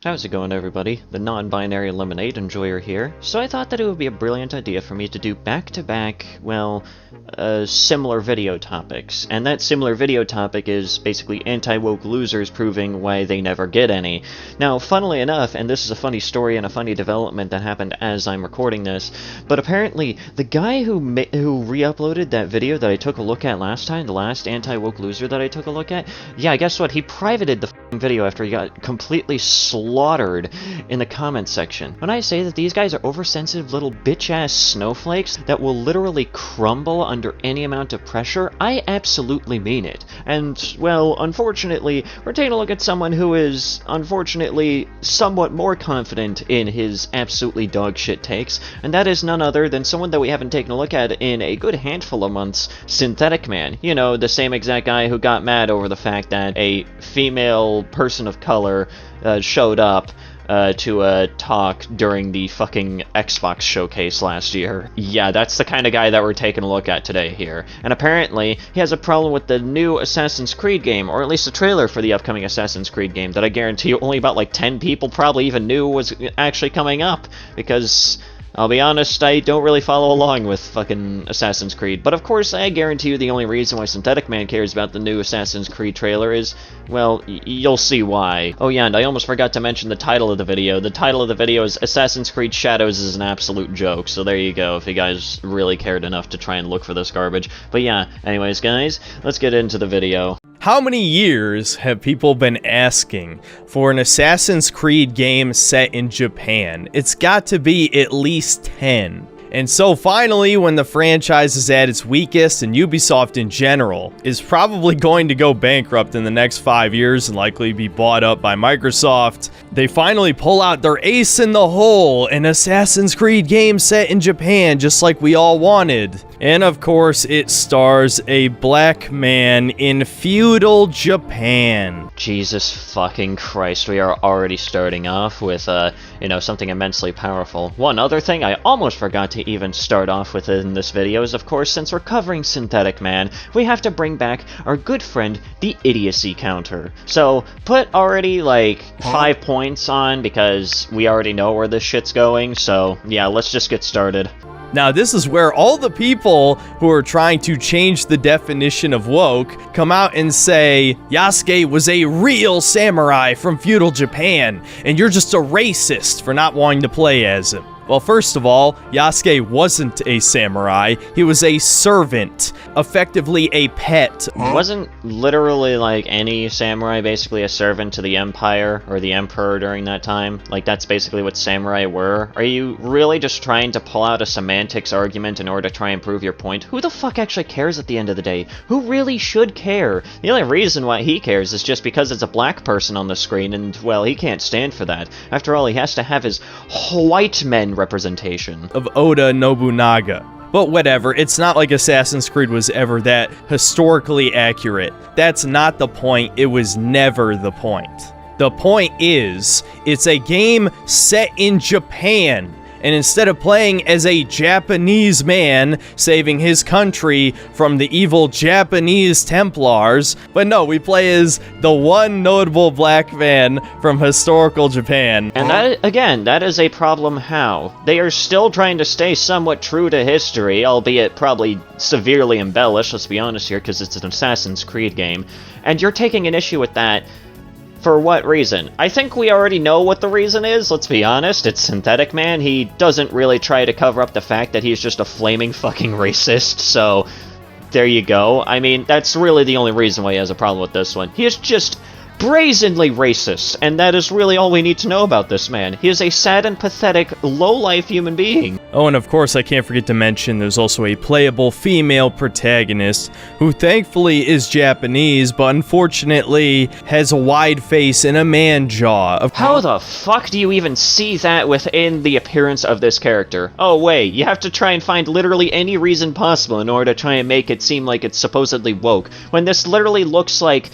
How's it going, everybody? The non-binary lemonade enjoyer here. So I thought that it would be a brilliant idea for me to do back-to-back, well, similar video topics. And that similar video topic is basically anti-woke losers proving why they never get any. Now, funnily enough, and this is a funny story and a funny development that happened as I'm recording this, but apparently the guy who re-uploaded that video that I took a look at last time, the last anti-woke loser that I took a look at, yeah, guess what? He privated the video after he got completely slaughtered in the comment section. When I say that these guys are oversensitive little bitch-ass snowflakes that will literally crumble under any amount of pressure, I absolutely mean it. And, well, unfortunately, we're taking a look at someone who is, unfortunately, somewhat more confident in his absolutely dogshit takes, and that is none other than someone that we haven't taken a look at in a good handful of months, Synthetic Man. You know, the same exact guy who got mad over the fact that a female person of color showed up to a talk during the fucking Xbox showcase last year. Yeah, that's the kind of guy that we're taking a look at today here. And apparently, he has a problem with the new Assassin's Creed game, or at least the trailer for the upcoming Assassin's Creed game, that I guarantee you only about like 10 people probably even knew was actually coming up, because I'll be honest, I don't really follow along with fucking Assassin's Creed, but of course I guarantee you the only reason why Synthetic Man cares about the new Assassin's Creed trailer is, well, you'll see why. Oh yeah, and I almost forgot to mention the title of the video. The title of the video is Assassin's Creed Shadows is an Absolute Joke, so there you go, if you guys really cared enough to try and look for this garbage. But yeah, anyways guys, let's get into the video. How many years have people been asking for an Assassin's Creed game set in Japan? It's got to be at least 10. And so finally, when the franchise is at its weakest, and Ubisoft in general is probably going to go bankrupt in the next 5 years and likely be bought up by Microsoft, they finally pull out their ace in the hole, an Assassin's Creed game set in Japan, just like we all wanted. And of course, it stars a black man in feudal Japan. Jesus fucking Christ, we are already starting off with, something immensely powerful. One other thing I almost forgot to even start off with in this video is, of course, since we're covering Synthetic Man, we have to bring back our good friend, the idiocy counter. So, put already, like, 5 points on, because we already know where this shit's going, so, yeah, let's just get started. Now, this is where all the people who are trying to change the definition of woke come out and say, Yasuke was a real samurai from feudal Japan, and you're just a racist for not wanting to play as him. Well, first of all, Yasuke wasn't a samurai. He was a servant, effectively a pet. Wasn't literally, like, any samurai basically a servant to the Empire or the Emperor during that time? Like, that's basically what samurai were? Are you really just trying to pull out a semantics argument in order to try and prove your point? Who the fuck actually cares at the end of the day? Who really should care? The only reason why he cares is just because it's a black person on the screen, and, well, he can't stand for that. After all, he has to have his white men representation of Oda Nobunaga. But whatever, it's not like Assassin's Creed was ever that historically accurate. That's not the point. It was never the point. The point is, it's a game set in Japan. And instead of playing as a Japanese man saving his country from the evil Japanese Templars, but no, we play as the one notable black man from historical Japan. And that, again, that is a problem how? They are still trying to stay somewhat true to history, albeit probably severely embellished, let's be honest here, because it's an Assassin's Creed game. And you're taking an issue with that. For what reason? I think we already know what the reason is, let's be honest. It's Synthetic Man. He doesn't really try to cover up the fact that he's just a flaming fucking racist, so there you go. I mean, that's really the only reason why he has a problem with this one. He is just brazenly racist, and that is really all we need to know about this man. He is a sad and pathetic, low-life human being. Oh, and of course, I can't forget to mention there's also a playable female protagonist who thankfully is Japanese, but unfortunately has a wide face and a man jaw. How the fuck do you even see that within the appearance of this character? Oh wait, you have to try and find literally any reason possible in order to try and make it seem like it's supposedly woke, when this literally looks like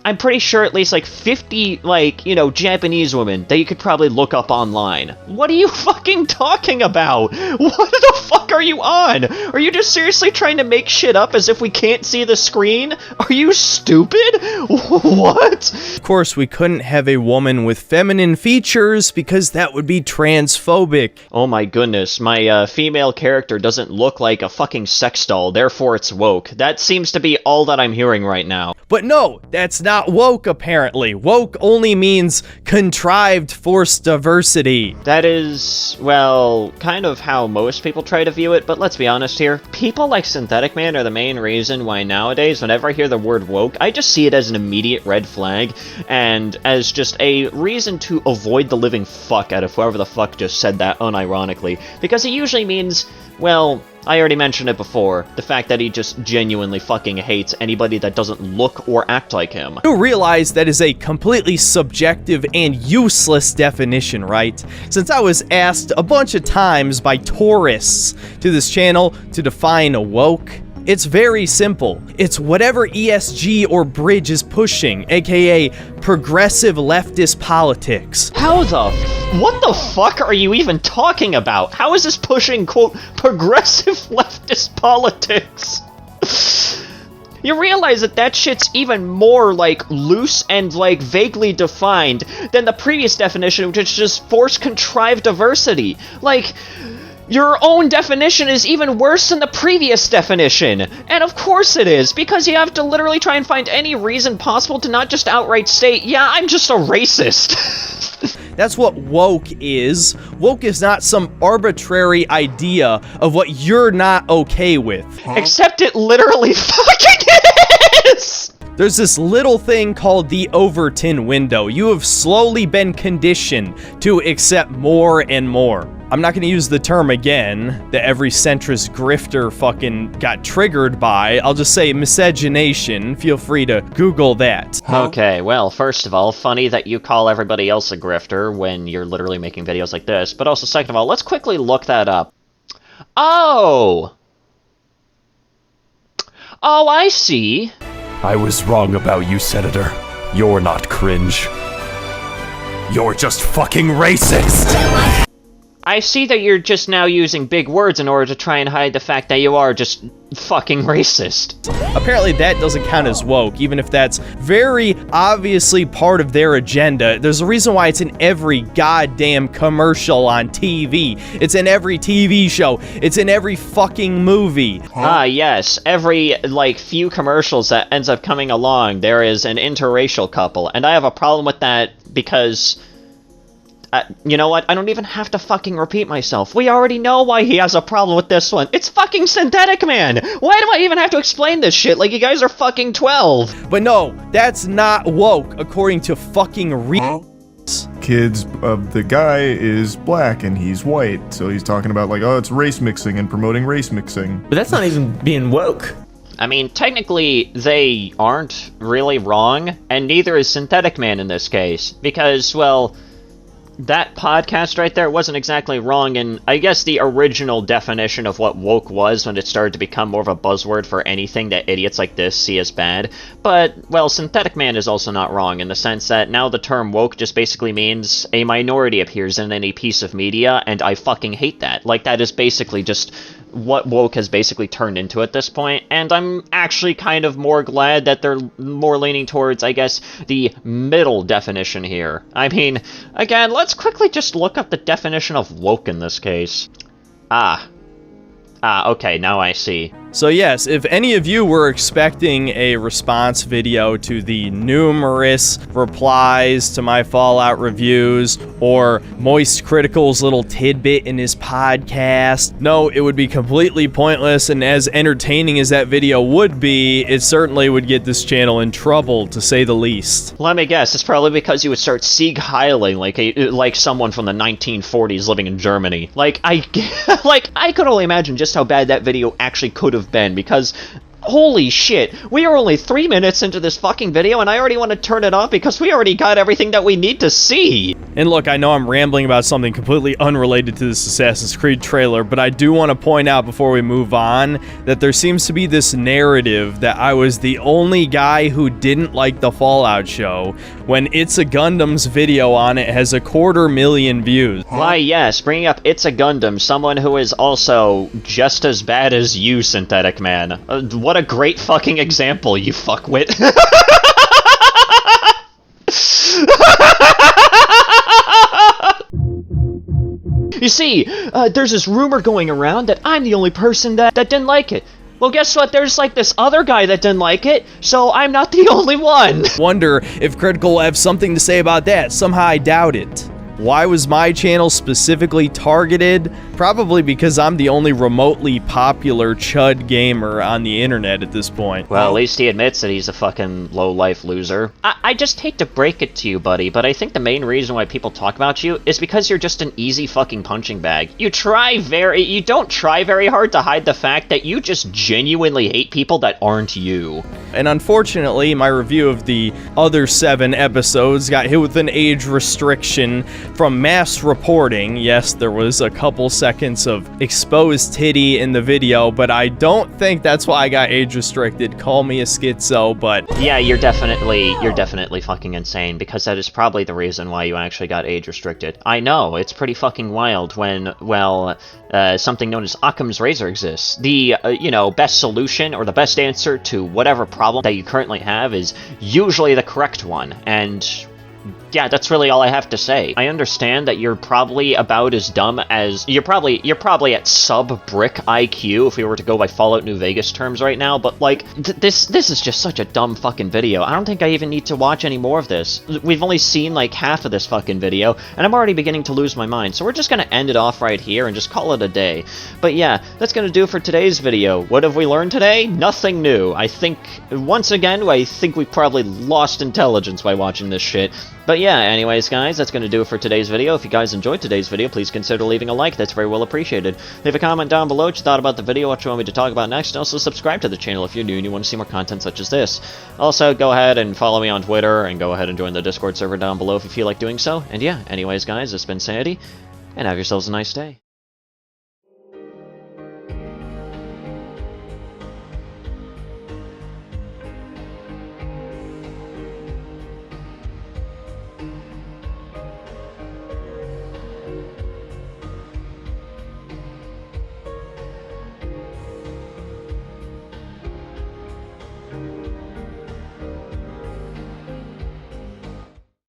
I'm pretty sure at least like 50, like, you know, Japanese women that you could probably look up online. What are you fucking talking about? What the fuck are you on? Are you just seriously trying to make shit up as if we can't see the screen? Are you stupid? What? Of course, we couldn't have a woman with feminine features because that would be transphobic. Oh my goodness, my female character doesn't look like a fucking sex doll, therefore it's woke. That seems to be all that I'm hearing right now. But no, that's not woke apparently. Woke only means contrived forced diversity. That is, well, kind of how most people try to view it, but let's be honest here. People like Synthetic Man are the main reason why nowadays, whenever I hear the word woke, I just see it as an immediate red flag, and as just a reason to avoid the living fuck out of whoever the fuck just said that unironically, because it usually means, well, I already mentioned it before, the fact that he just genuinely fucking hates anybody that doesn't look or act like him. You realize that is a completely subjective and useless definition, right? Since I was asked a bunch of times by tourists to this channel to define woke, it's very simple. It's whatever ESG or Bridge is pushing, aka progressive leftist politics. What the fuck are you even talking about? How is this pushing, quote, progressive leftist politics? You realize that that shit's even more, like, loose and, like, vaguely defined than the previous definition, which is just forced contrived diversity. Like, your own definition is even worse than the previous definition. And of course it is, because you have to literally try and find any reason possible to not just outright state, yeah, I'm just a racist. That's what woke is. Woke is not some arbitrary idea of what you're not okay with. Except it literally fucking is! There's this little thing called the Overton window. You have slowly been conditioned to accept more and more. I'm not going to use the term again that every centrist grifter fucking got triggered by. I'll just say miscegenation. Feel free to Google that. Okay, well, first of all, funny that you call everybody else a grifter when you're literally making videos like this. But also, second of all, let's quickly look that up. Oh! Oh, I see. I was wrong about you, Senator. You're not cringe. You're just fucking racist! I see that you're just now using big words in order to try and hide the fact that you are just fucking racist. Apparently that doesn't count as woke, even if that's very obviously part of their agenda. There's a reason why it's in every goddamn commercial on TV. It's in every TV show. It's in every fucking movie. Ah, yes. Every, like, few commercials that ends up coming along, there is an interracial couple, and I have a problem with that because... you know what? I don't even have to fucking repeat myself. We already know why he has a problem with this one. It's fucking Synthetic Man! Why do I even have to explain this shit like you guys are fucking 12? But no, that's not woke, according to fucking Kids, the guy is black and he's white, so he's talking about like, oh, it's race mixing and promoting race mixing. But that's not even being woke. I mean, technically, they aren't really wrong, and neither is Synthetic Man in this case, because, well... that podcast right there wasn't exactly wrong in, I guess, the original definition of what woke was when it started to become more of a buzzword for anything that idiots like this see as bad. But, well, Synthetic Man is also not wrong in the sense that now the term woke just basically means a minority appears in any piece of media, and I fucking hate that. Like, that is basically just what woke has basically turned into at this point, and I'm actually kind of more glad that they're more leaning towards, I guess, the middle definition here. I mean, again, let's quickly just look up the definition of woke in this case. Okay, now I see. So yes, if any of you were expecting a response video to the numerous replies to my Fallout reviews, or Moist Critical's little tidbit in his podcast, no, it would be completely pointless, and as entertaining as that video would be, it certainly would get this channel in trouble, to say the least. Let me guess, it's probably because you would start Sieg Heiling like someone from the 1940s living in Germany. I could only imagine just how bad that video actually could have been, because Holy shit, we are only 3 minutes into this fucking video and I already want to turn it off because we already got everything that we need to see. And look, I know I'm rambling about something completely unrelated to this Assassin's Creed trailer, but I do want to point out before we move on that there seems to be this narrative that I was the only guy who didn't like the Fallout show when It's a Gundam's video on it has 250,000 views. Why yes, bringing up It's a Gundam, someone who is also just as bad as you, Synthetic Man. What a great fucking example, you fuckwit. You see, there's this rumor going around that I'm the only person that didn't like it. Well, guess what? There's like this other guy that didn't like it, so I'm not the only one. Wonder if Critical will have something to say about that. Somehow I doubt it. Why was my channel specifically targeted? Probably because I'm the only remotely popular chud gamer on the internet at this point. Well, at least he admits that he's a fucking low-life loser. I just hate to break it to you, buddy, but I think the main reason why people talk about you is because you're just an easy fucking punching bag. You don't try very hard to hide the fact that you just genuinely hate people that aren't you. And unfortunately, my review of the other 7 episodes got hit with an age restriction from mass reporting. Yes, there was a couple seconds of exposed titty in the video, but I don't think that's why I got age restricted. Call me a schizo, but... Yeah, you're definitely fucking insane, because that is probably the reason why you actually got age restricted. I know, it's pretty fucking wild when, well, something known as Occam's razor exists. The, best solution or the best answer to whatever problem that you currently have is usually the correct one, and... yeah, that's really all I have to say. I understand that you're probably about as dumb as... You're probably at sub-brick IQ if we were to go by Fallout New Vegas terms right now, but, like, this is just such a dumb fucking video. I don't think I even need to watch any more of this. We've only seen, like, half of this fucking video, and I'm already beginning to lose my mind, so we're just gonna end it off right here and just call it a day. But yeah, that's gonna do it for today's video. What have we learned today? Nothing new. I think, once again, we probably lost intelligence by watching this shit. But yeah, anyways, guys, that's going to do it for today's video. If you guys enjoyed today's video, please consider leaving a like. That's very well appreciated. Leave a comment down below what you thought about the video, what you want me to talk about next, and also subscribe to the channel if you're new and you want to see more content such as this. Also, go ahead and follow me on Twitter, and go ahead and join the Discord server down below if you feel like doing so. And yeah, anyways, guys, this has been Sandy, and have yourselves a nice day.